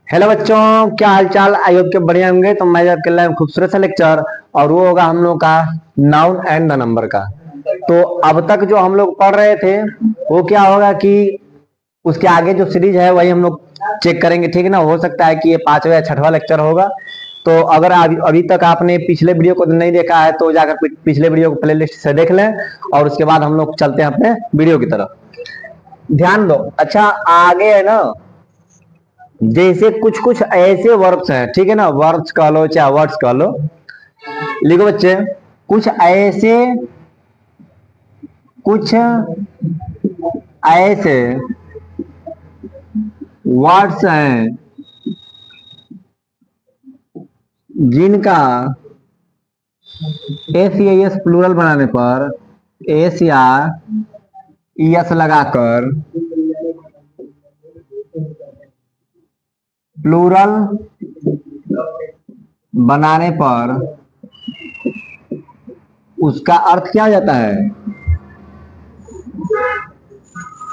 Hello बच्चों, क्या हाल चाल। आई होप के बढ़िया होंगे। तो मैं जब कर रहा हूँ खूबसूरत सा लेक्चर, और वो होगा हम लोग का नाउन एंड द नंबर का। तो अब तक जो हम लोग पढ़ रहे थे वो क्या होगा कि उसके आगे जो सीरीज है वही हम लोग चेक करेंगे, ठीक है ना। हो सकता है कि ये 5वां या 6वां लेक्चर होगा। तो अगर अभी तक आपने पिछले वीडियो को नहीं देखा है तो जाकर पिछले वीडियो को प्लेलिस्ट से देख लें, और उसके बाद हम लोग चलते हैं अपने वीडियो की तरफ। ध्यान दो। अच्छा, आगे है ना, जैसे कुछ कुछ ऐसे वर्ब्स हैं, ठीक है ना, वर्ब्स कह लो चाहे वर्ड्स कह लो। लिखो बच्चे, कुछ ऐसे कुछ ऐसे वर्ड्स हैं जिनका एस या एस प्लूरल बनाने पर एस या एस लगाकर प्लूरल बनाने पर उसका अर्थ क्या हो जाता है,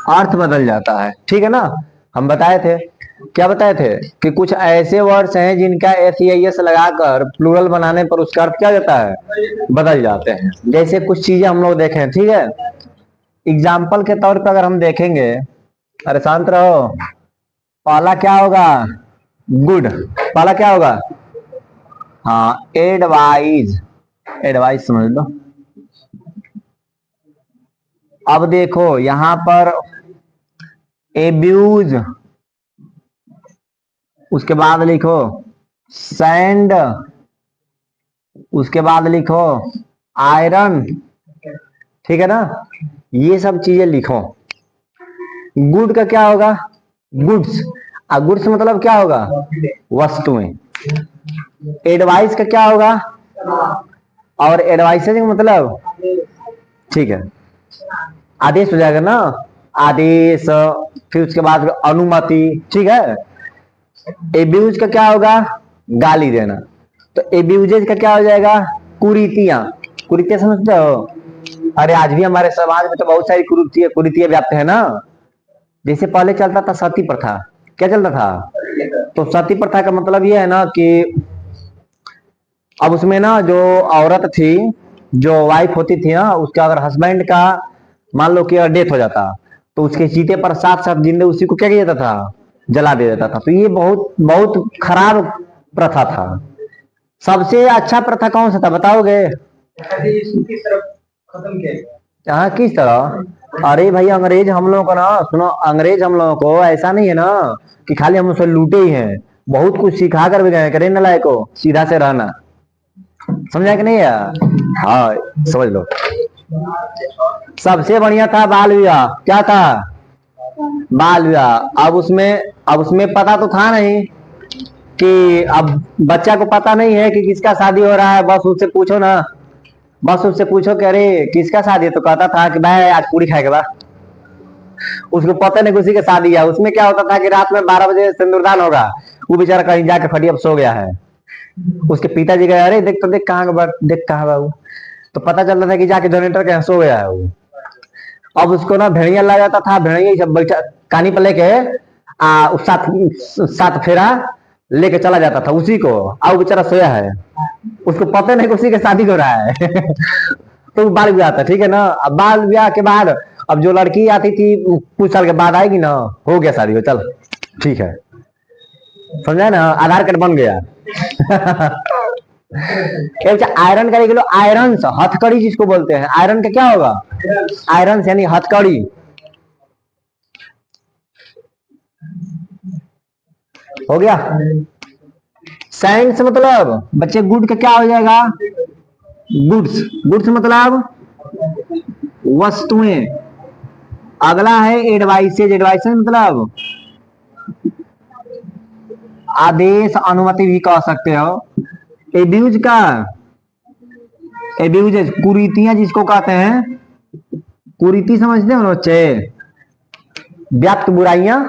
अर्थ बदल जाता है, ठीक है ना। हम बताए थे, क्या बताए थे कि कुछ ऐसे वर्ड्स हैं जिनका एस या एस लगाकर प्लूरल बनाने पर उसका अर्थ क्या हो जाता है, बदल जाते हैं। जैसे कुछ चीजें हम लोग देखें, ठीक है। एग्जाम्पल के तौर पर अगर हम देखेंगे, अरे शांत रहो। पहला क्या होगा, गुड। पहला क्या होगा, हाँ, एडवाइज। एडवाइस समझ लो। अब देखो यहां पर एब्यूज, उसके बाद लिखो सैंड, उसके बाद लिखो आयरन, ठीक है ना। ये सब चीजें लिखो। गुड का क्या होगा, गुड्स। गुड्स मतलब क्या होगा, वस्तुएं। एडवाइस का क्या होगा, और एडवाइसेज का मतलब, ठीक है, आदेश हो जाएगा ना, आदेश। फिर उसके बाद अनुमति, ठीक है। एब्यूज का क्या होगा, गाली देना। तो एब्यूजेज का क्या हो जाएगा, कुरीतियां। कुरीतियां समझते हो। अरे आज भी हमारे समाज में तो बहुत सारी कुरीतियां कुरीतियां व्याप्त है ना। जैसे पहले चलता था सती प्रथा। क्या चलता था, तो सती प्रथा का मतलब ये है ना कि अब उसमें ना जो औरत थी, जो वाइफ होती थी ना, उसका अगर हस्बैंड का मान लो कि डेथ हो जाता, तो उसके चीते पर साथ साथ जिंदे उसी को क्या किया जाता था, जला दे देता था। तो ये बहुत बहुत खराब प्रथा था। सबसे अच्छा प्रथा कौन सा था बताओगे, हाँ किस तरह। अरे भाई अंग्रेज हम लोगों को ना, सुनो, अंग्रेज हम लोगों को ऐसा नहीं है ना कि खाली हम उसे लूटे ही हैं, बहुत कुछ सिखा कर भी गए। करे ना लायक को सीधा से रहना, समझा कि नहीं यार। हाँ, समझ लो। सबसे बढ़िया था बाल विवाह। क्या था, बाल विवाह। अब उसमें पता तो था नहीं कि अब बच्चा को पता नहीं है कि किसका शादी हो रहा है। बस उससे पूछो ना, बस उससे पूछो कि अरे किसका शादी है, तो कहता था कि भाई आज पूरी खाएगा बा। उसको पता नहीं किसी की शादी है। उसमें क्या होता था कि रात में 12 बजे सिंदूरदान होगा, वो बेचारा कहीं जाके फटिया सो गया है। उसके पिताजी गए, अरे देख तो देख कहाँ, देख कहाँ बाबू। तो पता चलता था कि जाके जनरेटर के यहाँ सो गया है वो। अब उसको ना भेड़िया ला जाता था, भेड़िया सब बैठा कानी पर लेके उस सात सात फेरा लेके चला जाता था उसी को। अब बेचारा सोया है, उसको पता नहीं कि उसी के शादी हो रहा है। तो बाल ब्याह था, ठीक है ना। अब बाल ब्याह के बाद अब जो लड़की आती थी कुछ साल के बाद आएगी ना, हो गया शादी हो, चल ठीक है, समझा ना, आधार कार्ड बन गया। आयरन का लिख लो, आयरन हथकड़ी जिसको बोलते हैं, आयरन का क्या होगा, आयरन यानी हथकड़ी। हो गया। साइंस मतलब बच्चे गुड का क्या हो जाएगा, गुड्स। गुड्स मतलब वस्तुएं। अगला है एडवाइसेज। एडवाइसेज मतलब आदेश, अनुमति भी कह सकते हो। एब्यूज का, एब्यूज कुरीतियां जिसको कहते हैं, कुरीति समझते हो बच्चे, व्याप्त बुराइयां।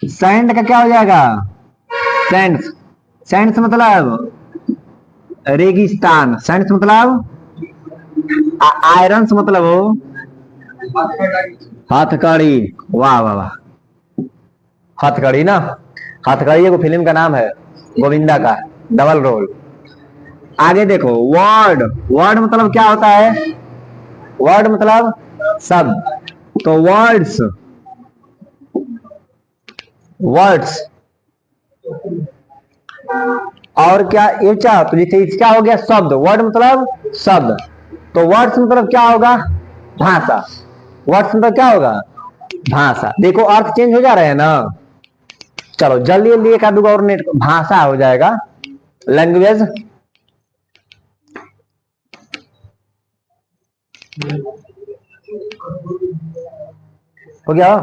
सैंड का क्या हो जाएगा, सैंड्स। सैंड्स मतलब रेगिस्तान। सैंड्स मतलब आयरन मतलब हो हथकड़ी। वाह वाह वाह। हथकड़ी ना, हथकड़ी एक फिल्म का नाम है, गोविंदा का, डबल रोल। आगे देखो, वर्ड, वर्ड मतलब क्या होता है? वर्ड मतलब शब्द। तो वर्ड्स, वर्ड्स और क्या ये क्या, तो जैसे क्या हो गया शब्द, वर्ड मतलब शब्द। तो वर्ड्स मतलब क्या होगा? भाषा। वर्ड्स मतलब क्या होगा? भाषा। देखो अर्थ चेंज हो जा रहे हैं ना। चलो जल्दी जल्दी एक आध और नेट, भाषा हो जाएगा, लैंग्वेज हो गया।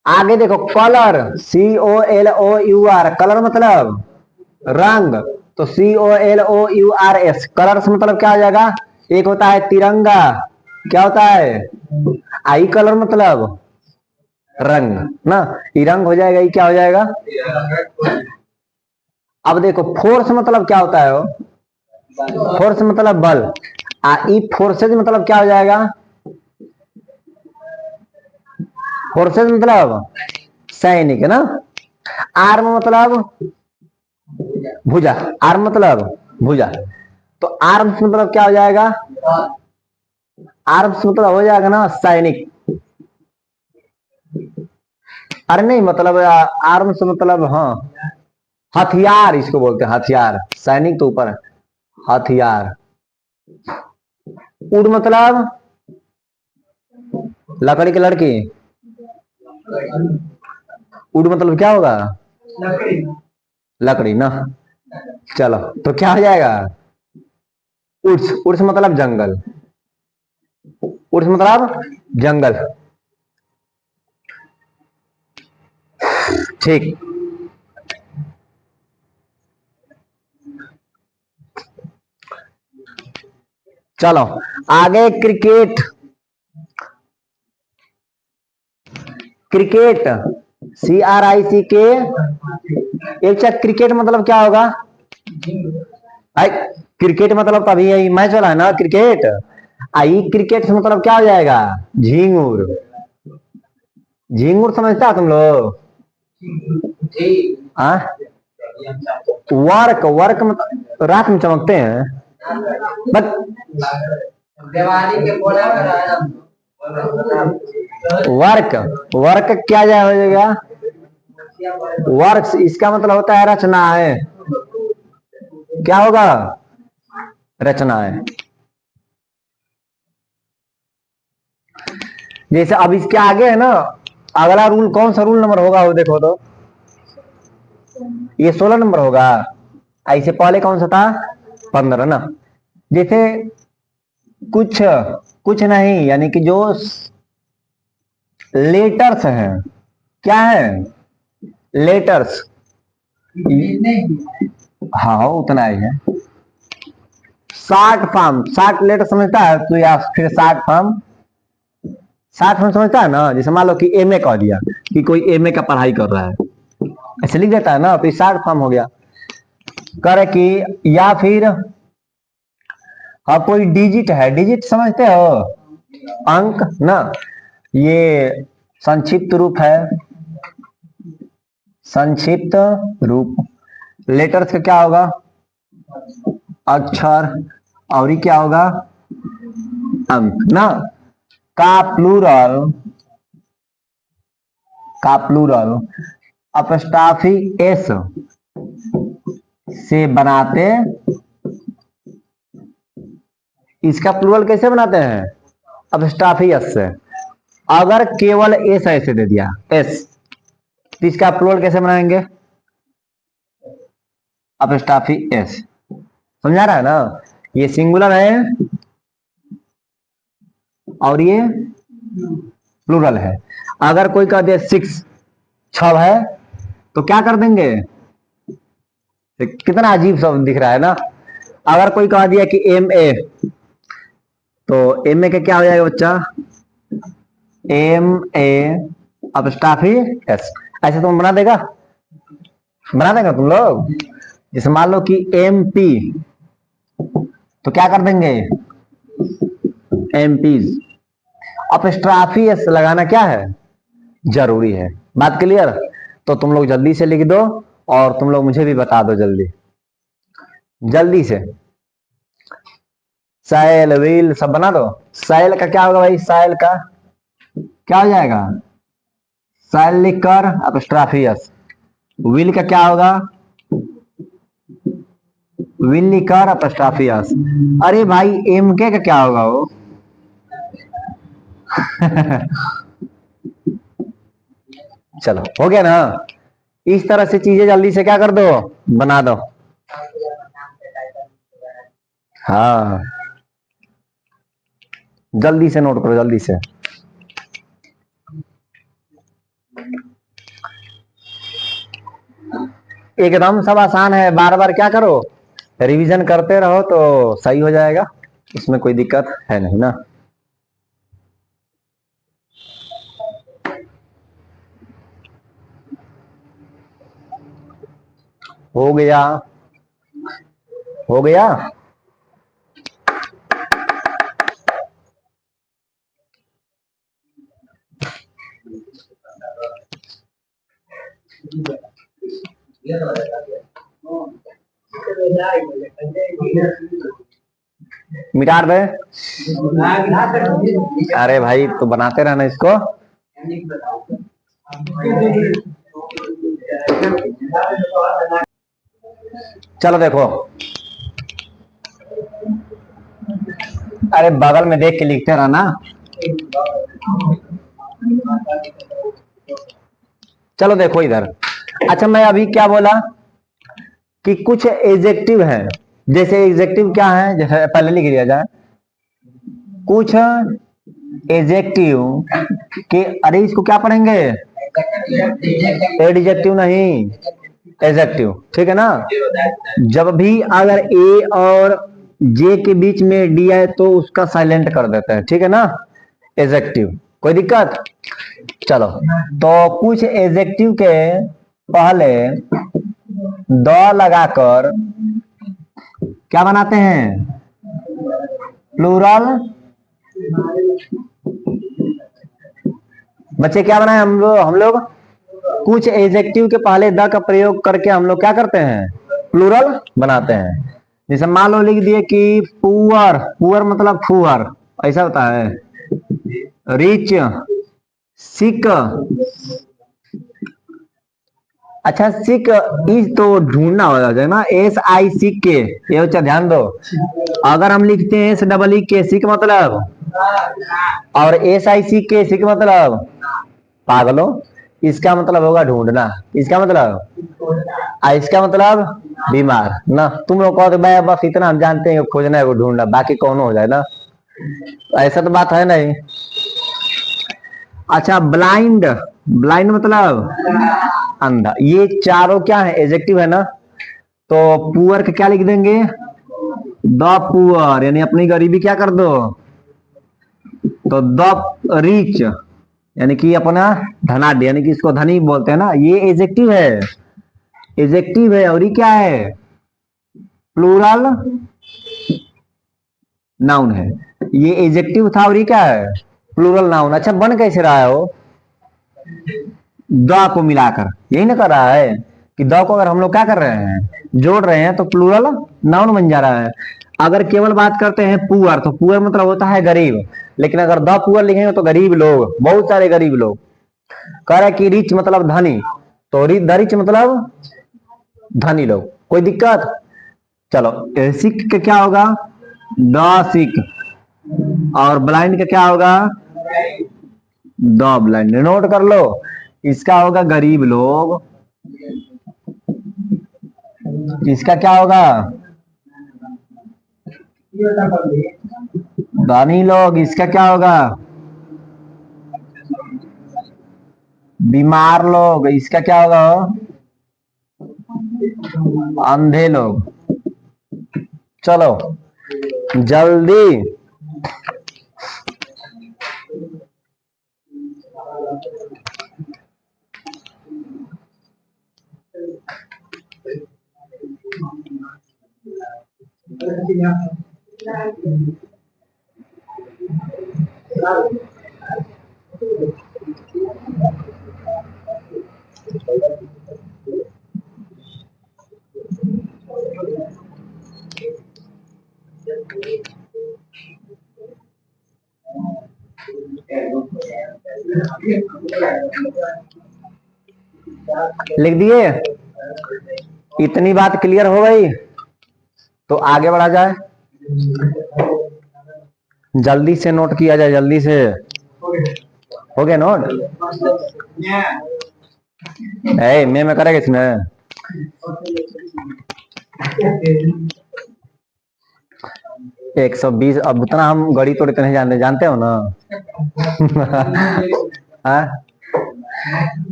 आगे देखो, कलर, COLOUR, कलर मतलब रंग। तो COLOURS, कलर्स मतलब क्या हो जाएगा? एक होता है तिरंगा, क्या होता है? आई कलर मतलब रंग ना, ये रंग हो जाएगा, ये क्या हो जाएगा? अब देखो फोर्स मतलब क्या होता है? फोर्स मतलब बल। ई फोर्सेज मतलब क्या हो जाएगा? फोर्सेज मतलब सैनिक है ना। आर्म मतलब भुजा, आर्म मतलब भुजा। तो आर्म्स मतलब क्या हो जाएगा? आर्म्स मतलब हो जाएगा ना सैनिक। अरे नहीं मतलब आर्म्स मतलब हाँ हथियार, इसको बोलते हैं हथियार, सैनिक तो ऊपर है, हथियार। उड़ मतलब लकड़ी की लड़की, उड़ मतलब क्या होगा? लकड़ी ना। चलो तो क्या हो जाएगा? उर्स, उर्स मतलब जंगल, उर्स मतलब जंगल। ठीक। चलो आगे क्रिकेट, क्रिकेट, CRICK। एक चेक, क्रिकेट मतलब क्या होगा? आई, क्रिकेट मतलब तभी यही मैच वाला है ना क्रिकेट। आई क्रिकेट से मतलब क्या हो जाएगा? झींगुर। झींगुर समझता तुम लोग? हाँ? वर्क, वर्क मतलब रात में चमकते हैं, बट दिवाली के वर्क, वर्क क्या जाएगा? वर्क्स, इसका मतलब होता है रचना है, क्या होगा? रचना है। जैसे अब इसके आगे है ना, अगला रूल कौन सा रूल नंबर होगा वो देखो तो, ये 16 नंबर होगा। ऐसे पहले कौन सा था? 15 ना। जैसे कुछ, कुछ नहीं यानी कि जो लेटर्स हैं, क्या है? लेटर्स। हाँ उतना ही है। 60 फॉर्म, 60 लेटर समझता है तो, या फिर 60 फॉर्म, 60 फॉर्म समझता है ना। जैसे मान लो कि MA कह दिया कि कोई MA का पढ़ाई कर रहा है, ऐसे लिख देता है ना, तो ये 60 फॉर्म हो गया। करे कि या फिर हाँ कोई डिजिट है, डिजिट समझते हो? अंक ना, ये संक्षिप्त रूप है, संक्षिप्त रूप। लेटर्स का क्या होगा? अक्षर। और ये क्या होगा? अंक ना। का प्लूरल, का प्लूरल अपस्ट्रॉफी एस से बनाते, इसका प्लूरल कैसे बनाते हैं? अपस्ट्रॉफी एस से। अगर केवल एस ऐसे दे दिया एस, तो इसका प्लूरल कैसे बनाएंगे? Apostrophe S. समझा रहा है ना? ये सिंगुलर है और ये प्लूरल है। अगर कोई कह दे 6, 6 है, तो क्या कर देंगे? कितना अजीब शब्द दिख रहा है ना। अगर कोई कह दिया कि MA, तो MA का क्या हो जाएगा बच्चा? MA apostrophe S. ऐसे तुम बना देगा, बना देगा तुम लोग? जैसे मान लो कि MP, तो क्या कर देंगे? MPs। अपस्ट्रॉफी एस लगाना क्या है? जरूरी है। बात क्लियर? तो तुम लोग जल्दी से लिख दो और तुम लोग मुझे भी बता दो जल्दी जल्दी से। साइल व्हील सब बना दो। साइल का क्या होगा भाई? साइल का क्या हो जाएगा? साइल लिख कर अपस्ट्राफियस। व्हील का क्या होगा? व्हील लिख कर अपस्ट्राफियस। अरे भाई एमके का क्या होगा वो? चलो हो गया ना। इस तरह से चीजें जल्दी से क्या कर दो, बना दो। हाँ जल्दी से नोट करो जल्दी से। एकदम सब आसान है, बार बार क्या करो, रिवीजन करते रहो तो सही हो जाएगा। इसमें कोई दिक्कत है नहीं ना। हो गया? हो गया? मिटा दे। अरे भाई तो बनाते रहना इसको। चलो देखो, अरे बगल में देख के लिखते रहना। चलो देखो इधर। अच्छा मैं अभी क्या बोला कि कुछ एजेक्टिव है। जैसे एजेक्टिव क्या है, जैसे पहले लिख दिया जाए कुछ एजेक्टिव के। अरे इसको क्या पढ़ेंगे? एडजेक्टिव नहीं, एजेक्टिव, ठीक है ना। जब भी अगर ए और जे के बीच में डी आए तो उसका साइलेंट कर देते हैं, ठीक है ना। एजेक्टिव, कोई दिक्कत? चलो तो कुछ एजेक्टिव के पहले द लगाकर क्या बनाते हैं? प्लूरल। बच्चे क्या बनाए हम लोग कुछ एजेक्टिव के पहले द का प्रयोग करके हम लोग क्या करते हैं? प्लूरल बनाते हैं। जैसे मान लो लिख दिए कि पुअर, पुअर मतलब फुअर, ऐसा होता है। रिच, सिक। अच्छा सिक, इस तो ढूंढना होगा ना, SICK, ये बच्चा ध्यान दो। अगर हम लिखते हैं SEE सिक मतलब, और SICK सिक मतलब पागलो, इसका मतलब होगा ढूंढना। इसका मतलब, इसका मतलब बीमार ना। तुम लोग कहो तो भाई बस इतना हम जानते हैं कि खोजना है वो ढूंढना, बाकी कौन हो जाए ना, ऐसा तो बात है नहीं। अच्छा ब्लाइंड, ब्लाइंड मतलब अंधा। ये चारों क्या है? एजेक्टिव है ना। तो पुअर का क्या लिख देंगे? द पुअर, यानी अपनी गरीबी क्या कर दो। तो द रिच यानी कि अपना धनाढ़, यानी कि इसको धनी बोलते हैं ना, ये एजेक्टिव है। एजेक्टिव है और ये क्या है? प्लूरल नाउन है। ये एजेक्टिव था और ये क्या है? Plural noun. अच्छा बन कैसे रहा है वो? द को मिलाकर, यही ना कर रहा है कि द को अगर हम लोग क्या कर रहे हैं, जोड़ रहे हैं, तो प्लूरल नाउन बन जा रहा है। अगर केवल बात करते हैं पुअर, तो पुअर मतलब होता है गरीब, लेकिन अगर द पुअर लिखेंगे तो गरीब लोग, बहुत सारे गरीब लोग। कह रहे कि रिच मतलब धनी, तो द रिच मतलब धनी लोग, कोई दिक्कत? चलो सिक का क्या होगा? द सिक। और ब्लाइंड का क्या होगा? The blind. नोट कर लो, इसका होगा गरीब लोग, इसका क्या होगा? धनी लोग। इसका क्या होगा? बीमार लोग। इसका क्या होगा? अंधे लोग। चलो जल्दी। लिख दिए? इतनी बात क्लियर हो गई तो आगे बढ़ा जाए। जल्दी से नोट किया जाए, जल्दी से। हो गया नोट? मैं करेगा इसमें 120। अब उतना हम गणित तो नहीं जानते हो ना।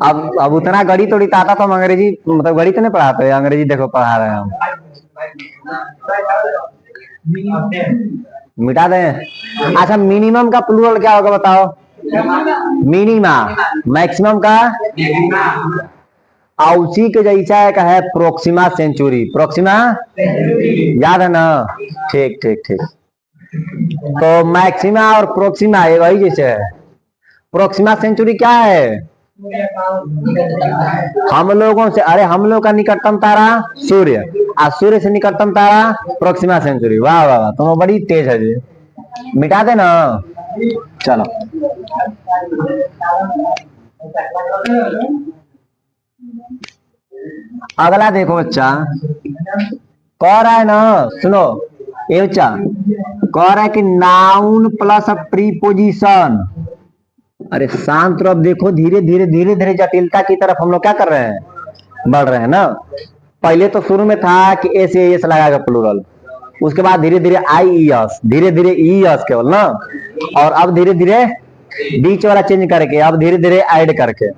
अब उतना गणित थोड़ी आता तो हम अंग्रेजी मतलब गणित नहीं पढ़ाते, अंग्रेजी देखो पढ़ा रहे हैं हम। मिटा दें? अच्छा, मिनिमम का प्लूरल क्या होगा बताओ? मिनिमा। मैक्सिमम का? और उसी के जैसा एक है प्रोक्सिमा सेंचुरी। प्रोक्सिमा याद है ना? ठीक ठीक ठीक। तो मैक्सिमा और प्रोक्सिमा ये वही जैसे है। प्रोक्सिमा सेंचुरी क्या है? हम लोगों से, अरे हम लोग का निकटतम तारा सूर्य, और सूर्य से निकटतम तारा प्रोक्सिमा सेंचुरी। वाह वाह वाह, तुम बड़ी तेज है जी। मिटा दे ना। चलो अगला देखो बच्चा, कह रहा है ना, सुनो ये बच्चा कह रहा है कि नाउन प्लस प्रीपोजिशन। अरे शांत रहो, अब देखो धीरे धीरे धीरे धीरे जटिलता की तरफ हम लोग क्या कर रहे हैं, बढ़ रहे हैं ना। पहले तो शुरू में था कि एस एस लगाएगा प्लूरल, उसके बाद धीरे धीरे आई ई एस, धीरे धीरे ई एस केवल ना, और अब धीरे धीरे बीच वाला चेंज करके अब धीरे धीरे ऐड करके।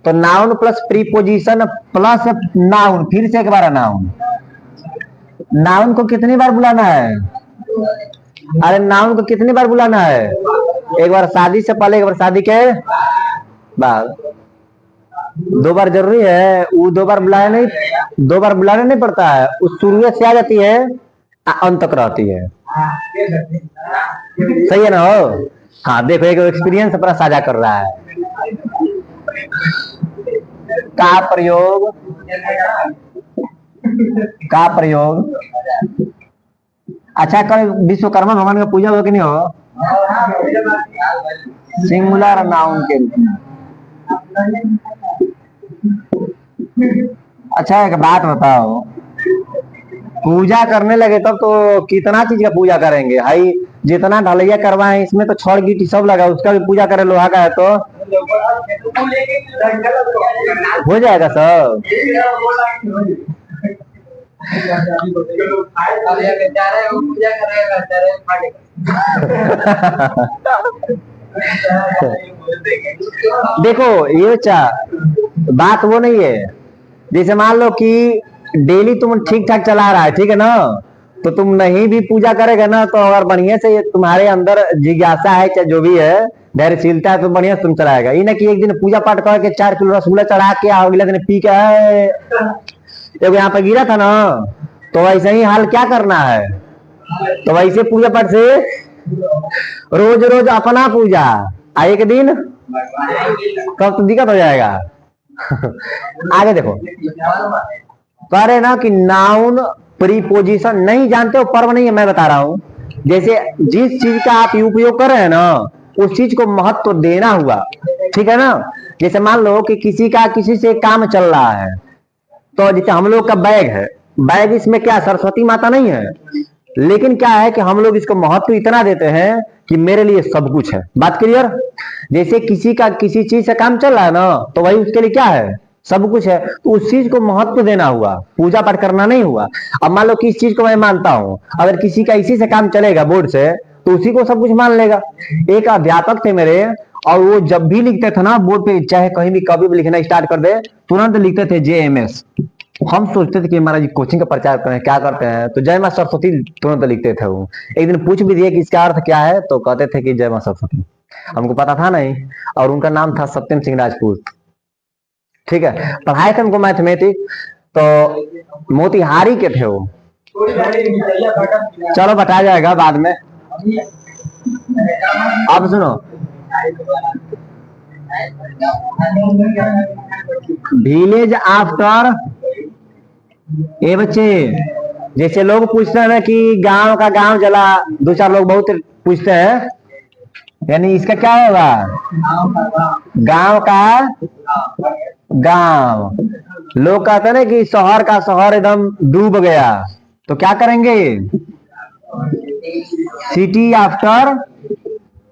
तो noun plus preposition plus noun, फिर से एक बार नाउन। नाउन को कितनी बार बुलाना है? अरे नाउन को कितनी बार बुलाना है? एक बार शादी से पहले, एक बार शादी के बाद। 2 बार जरूरी है? वो 2 बार बुलाया नहीं, 2 बार बुलाना नहीं पड़ता है, उस शुरुआत से आ जाती है, अंत तक रहती है। सही है ना? हो हाँ, देखो एक एक्सपीरियंस अपना साझा कर रहा है। का प्रयोग, का प्रयोग। अच्छा, कल विश्वकर्मा भगवान का पूजा हो कि नहीं हो? सिंगुलर नाउन के रूप में। अच्छा एक बात बताओ, पूजा करने लगे तब तो कितना चीज का पूजा करेंगे भाई। जितना ढलैया करवाए इसमें तो छड़ गिट्टी सब लगा, उसका भी पूजा करे, लोहा का है तो हो जाएगा सब। देखो ये बच्चा बात वो नहीं है, जैसे मान लो कि डेली तुम ठीक ठाक चला रहा है, ठीक है ना, तो तुम नहीं भी पूजा करेगा ना, तो अगर बढ़िया से तुम्हारे अंदर जिज्ञासा है चाहे जो भी है, धैर्यशीलता है, तो बढ़िया से तुम चलाएगा। ये ना कि एक दिन पूजा पाठ करके 4 किलो रसगुल्ला चढ़ा के अगले दिन पी के जब यहाँ पे गिरा था ना, तो वैसे ही हाल क्या करना है। तो वैसे पूजा पाठ से रोज रोज अपना पूजा, एक दिन कब तो दिक्कत हो जाएगा। आगे देखो, कह रहे ना कि नाउन प्रीपोजिशन नहीं जानते हो, पर्व नहीं है, मैं बता रहा हूं। जैसे जिस चीज का आप उपयोग कर रहे हैं ना, उस चीज को महत्व देना हुआ, ठीक है ना। जैसे मान लो कि किसी से काम चल रहा है, तो जैसे हम लोग का बैग है, बैग इसमें क्या सरस्वती माता नहीं है, लेकिन क्या है कि हम लोग इसको महत्व इतना देते हैं कि मेरे लिए सब कुछ है। बात क्लियर? जैसे किसी चीज से काम चल रहा है ना, तो वही उसके लिए क्या है, सब कुछ है, तो उस चीज को महत्व देना हुआ, पूजा पाठ करना नहीं हुआ। अब मान लो कि इस चीज को मैं मानता हूं, अगर किसी का इसी से काम चलेगा बोर्ड से, तो उसी को सब कुछ मान लेगा। एक अध्यापक थे मेरे, और वो जब भी लिखते थे ना बोर्ड पे, चाहे कहीं भी कभी भी लिखना स्टार्ट कर दे, तुरंत लिखते थे JMS। हम सोचते थे कि महाराज जी कोचिंग का प्रचार करें, क्या करते हैं, तो जय मां सरस्वती तुरंत लिखते थे वो। एक दिन पूछ भी दिए कि इसका अर्थ क्या है, तो कहते थे कि जय मां सरस्वती। हमको पता था नहीं, और उनका नाम था सत्यम सिंह राजपूत। ठीक है, पढ़ाए थे हमको मैथमेटिक्स, तो मोतिहारी के थे वो। चलो बताया जाएगा बाद में। अब सुनो, विलेज आफ्टर, ये बच्चे जैसे लोग पूछते हैं ना कि गांव का गांव जला, 2-4 लोग बहुत पूछते हैं, यानी इसका क्या होगा? गांव का गांव। लोग कहते हैं ना कि शहर का शहर एकदम डूब गया, तो क्या करेंगे? City after.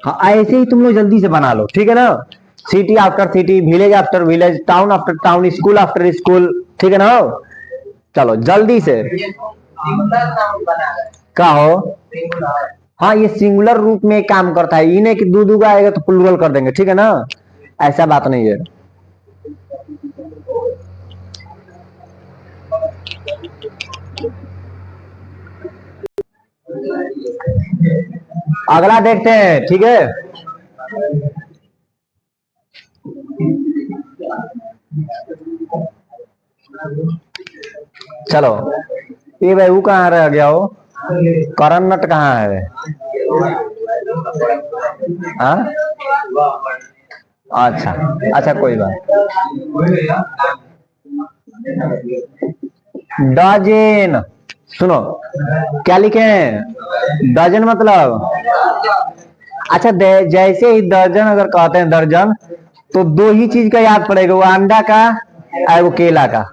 हाँ, ऐसे ही तुम लोग जल्दी से बना लो, ठीक है ना? City after city, village after village, town after town, school after school, ठीक है ना? चलो जल्दी से। क्या हो? हाँ, ये सिंगुलर रूप में काम करता है, इन्हें कि दू का आएगा तो प्लूरल कर देंगे, ठीक है ना? ऐसा बात नहीं है। अगला देखते हैं, ठीक है? चलो, ये भाई वो कहाँ रह गया हो? करण नट कहाँ है? हाँ? अच्छा अच्छा, कोई बात। डजन, सुनो क्या लिखे हैं? डजन मतलब, अच्छा जैसे ही दर्जन अगर कहते हैं दर्जन, तो दो ही चीज का याद पड़ेगा, वो अंडा का और वो केला का।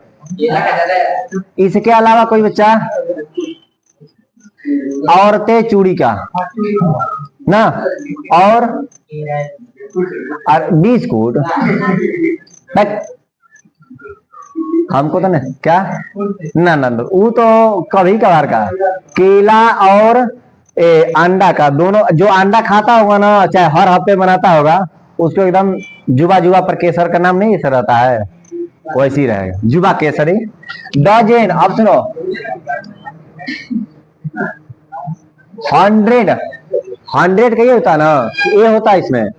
इसके अलावा कोई बच्चा? औरतें चूड़ी का ना, और बिस्कुट। हमको तो नहीं क्या, ना ना ना, वो तो कभी कभार का। केला और अंडा का, दोनों जो अंडा खाता होगा ना, चाहे हर हफ्ते बनाता होगा, उसको एकदम जुबा जुबा पर केसर का नाम नहीं ऐसा रहता है, वैसे ही रहेगा, जुबा केसरी। डजन, अब सुनो, 100, 100 का ये होता है ना, ये होता है इसमें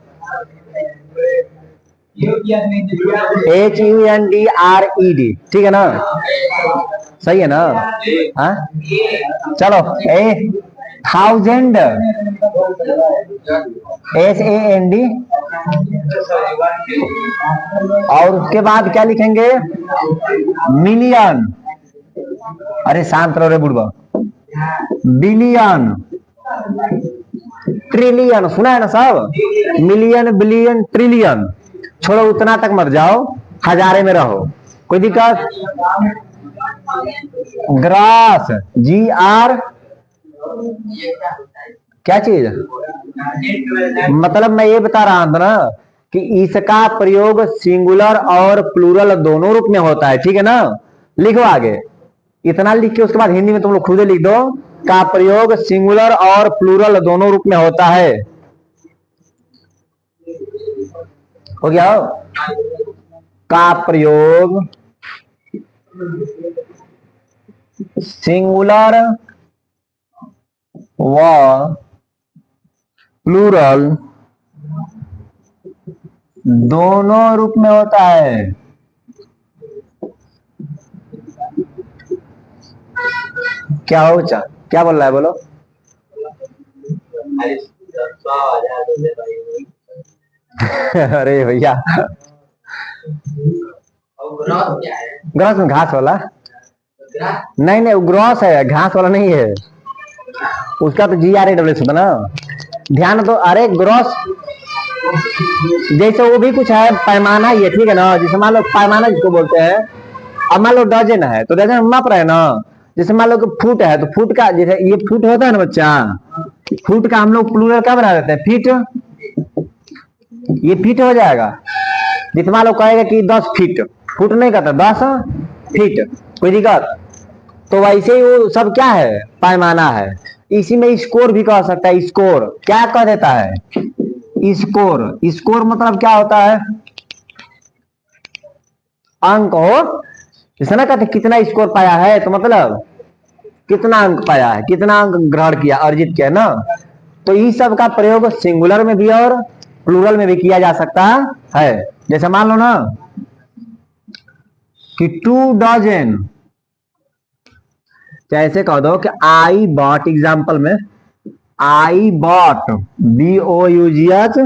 HUNDRED, ठीक है ना? सही है ना? हाँ, चलो, ए 1000, SAND, और उसके बाद क्या लिखेंगे? मिलियन। अरे शांत रहो रे बुढ़वा। बिलियन, ट्रिलियन, सुना है ना सब? Million, billion, trillion. छोड़ो, उतना तक मत जाओ, हजारे में रहो, कोई दिक्कत? ग्रास, GR, क्या चीज? मतलब मैं ये बता रहा था ना कि इसका प्रयोग सिंगुलर और प्लूरल दोनों रूप में होता है, ठीक है ना? लिखो आगे, इतना लिख के उसके बाद हिंदी में तुम लोग खुद लिख दो, का प्रयोग सिंगुलर और प्लूरल दोनों रूप में होता है। हो गया? का प्रयोग सिंगुलर व प्लूरल दोनों रूप में होता है। क्या हो बच्चा, क्या बोल रहा है, बोलो। अरे भैया, ग्रॉस में घास वाला? नहीं नहीं, वो ग्रॉस है, घास वाला नहीं है, उसका तो GRAWS होता ना। ध्यान दो, अरे ग्रॉस जैसे वो भी कुछ है, पैमाना ही है, ठीक है ना? जैसे मान लो पैमाना जिसको बोलते हैं, अब मान लो डजन है तो डजन माप रहे हैं ना। जैसे मान लो कि फुट है तो फुट का, जैसे ये फुट होता है ना बच्चा, फुट का हम लोग प्लूरल क्या बना देते हैं? फीट। ये फीट हो जाएगा। जैसे मान लो कहेगा कि 10 फीट, फुट नहीं कहता, 10 फीट, कोई दिक्कत? तो वैसे ही वो सब क्या है? पैमाना है। इसी में स्कोर भी कह सकता है, स्कोर क्या कह देता है? स्कोर। स्कोर मतलब क्या होता है? अंक हो, जैसे ना कहते कितना स्कोर पाया है, तो मतलब कितना अंक पाया है, कितना अंक ग्रहण किया, अर्जित किया ना। तो इस सब का प्रयोग सिंगुलर में भी और प्लूरल में भी किया जा सकता है। जैसे मान लो ना कि 2 डजन, ऐसे कह दो कि आई बॉट, एग्जाम्पल में I bought, BOUGH,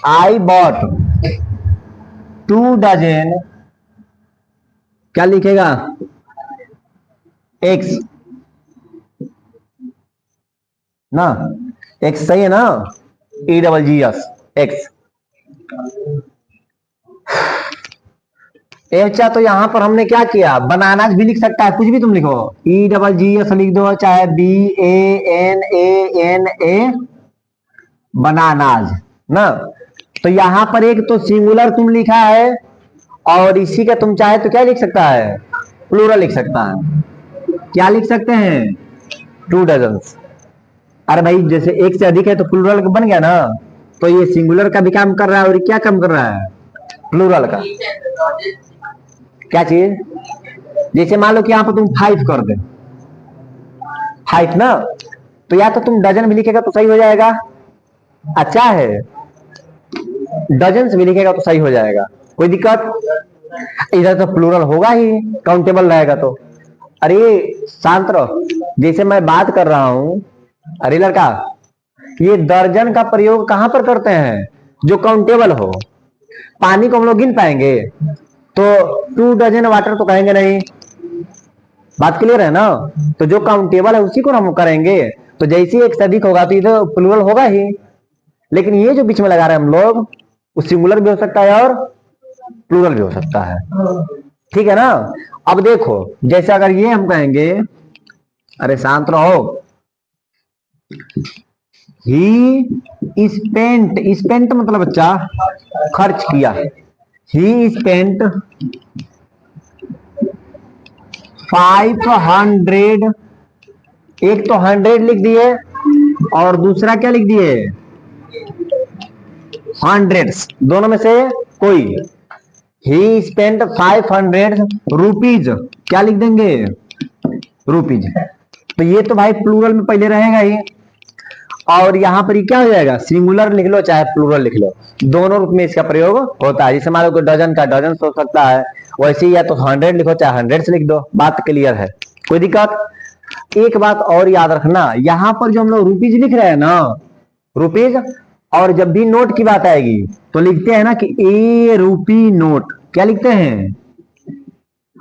I bought 2 dozen, क्या लिखेगा? X ना, X सही है ना? EGGS eggs. अच्छा तो यहाँ पर हमने क्या किया, बनानाज भी लिख सकता है, कुछ भी तुम लिखो, EGGS लिख दो, चाहे BANANA बनानाज ना। तो यहाँ पर एक तो सिंगुलर तुम लिखा है, और इसी का तुम चाहे तो क्या लिख सकता है, प्लूरल लिख सकता है। क्या लिख सकते हैं, 2 डजन्स। अरे भाई जैसे एक से अधिक है तो प्लूरल बन गया ना, तो ये सिंगुलर का भी काम कर रहा है, और ये क्या काम कर रहा है, प्लूरल का। क्या चीज, जैसे मान लो कि यहाँ पर तुम 5 कर दे, 5 ना, तो या तो तुम डजन भी लिखेगा तो सही हो जाएगा, अच्छा है, डजन भी लिखेगा तो सही हो जाएगा, कोई दिक्कत। इधर तो प्लूरल होगा ही, काउंटेबल रहेगा तो। अरे शांत रहो, जैसे मैं बात कर रहा हूं, अरे लड़का, ये दर्जन का प्रयोग कहां पर करते हैं, जो काउंटेबल हो। पानी को हम लोग गिन पाएंगे, तो 2 डजन वाटर तो कहेंगे नहीं, बात क्लियर है ना। तो जो काउंटेबल है उसी को हम करेंगे, तो जैसे एक से अधिक होगा तो इधर प्लूरल होगा ही। लेकिन ये जो बीच में लगा रहे हैं हम लोग, वो सिंगुलर भी हो सकता है और प्लूरल भी हो सकता है, ठीक है ना। अब देखो, जैसे अगर ये हम कहेंगे, अरे शांत रहो, ही स्पेंट मतलब बच्चा खर्च किया, ही स्पेंट 500, एक तो 100 लिख दिए, और दूसरा क्या लिख दिए, हंड्रेड्स, दोनों में से कोई। ही स्पेंट 500 रुपीज, क्या लिख देंगे, रुपीज। तो ये तो भाई प्लूरल में पहले रहेगा ही, और यहाँ पर ये क्या हो जाएगा, सिंगुलर लिख लो चाहे प्लूरल लिख लो, दोनों रूप में इसका प्रयोग होता है। जैसे मान लो डजन का डजन हो सकता है, वैसे ही या तो 100 लिखो चाहे 100 लिख दो, बात क्लियर है, कोई दिक्कत। एक बात और याद रखना, यहाँ पर जो हम लोग रुपीज लिख रहे हैं ना, रुपीज, और जब भी नोट की बात आएगी तो लिखते हैं ना कि ए रूपी नोट, क्या लिखते हैं।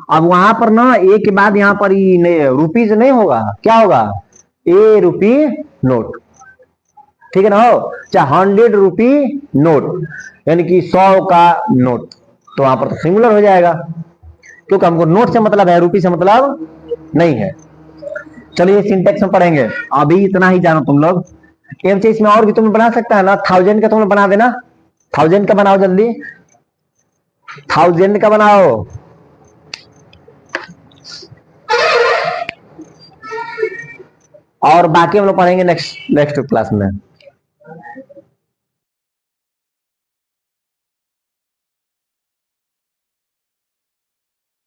अब वहां पर ना ए के बाद यहाँ पर रुपीज नहीं होगा, क्या होगा, ए रूपी नोट, ठीक है ना हो, चाहे 100 रुपी नोट, यानी कि 100 का नोट, तो वहां पर तो सिंगुलर हो जाएगा, क्योंकि हमको नोट से मतलब है, रुपी से मतलब नहीं है। चलिए सिंटेक्स में पढ़ेंगे, अभी इतना ही जानो तुम लोग। एम से इसमें और भी तुम बना सकता है ना, 1000 का तुम लोग बना देना, 1000 का बनाओ जल्दी, 1000 का बनाओ। और बाकी हम लोग पढ़ेंगे नेक्स्ट नेक्स्ट क्लास में।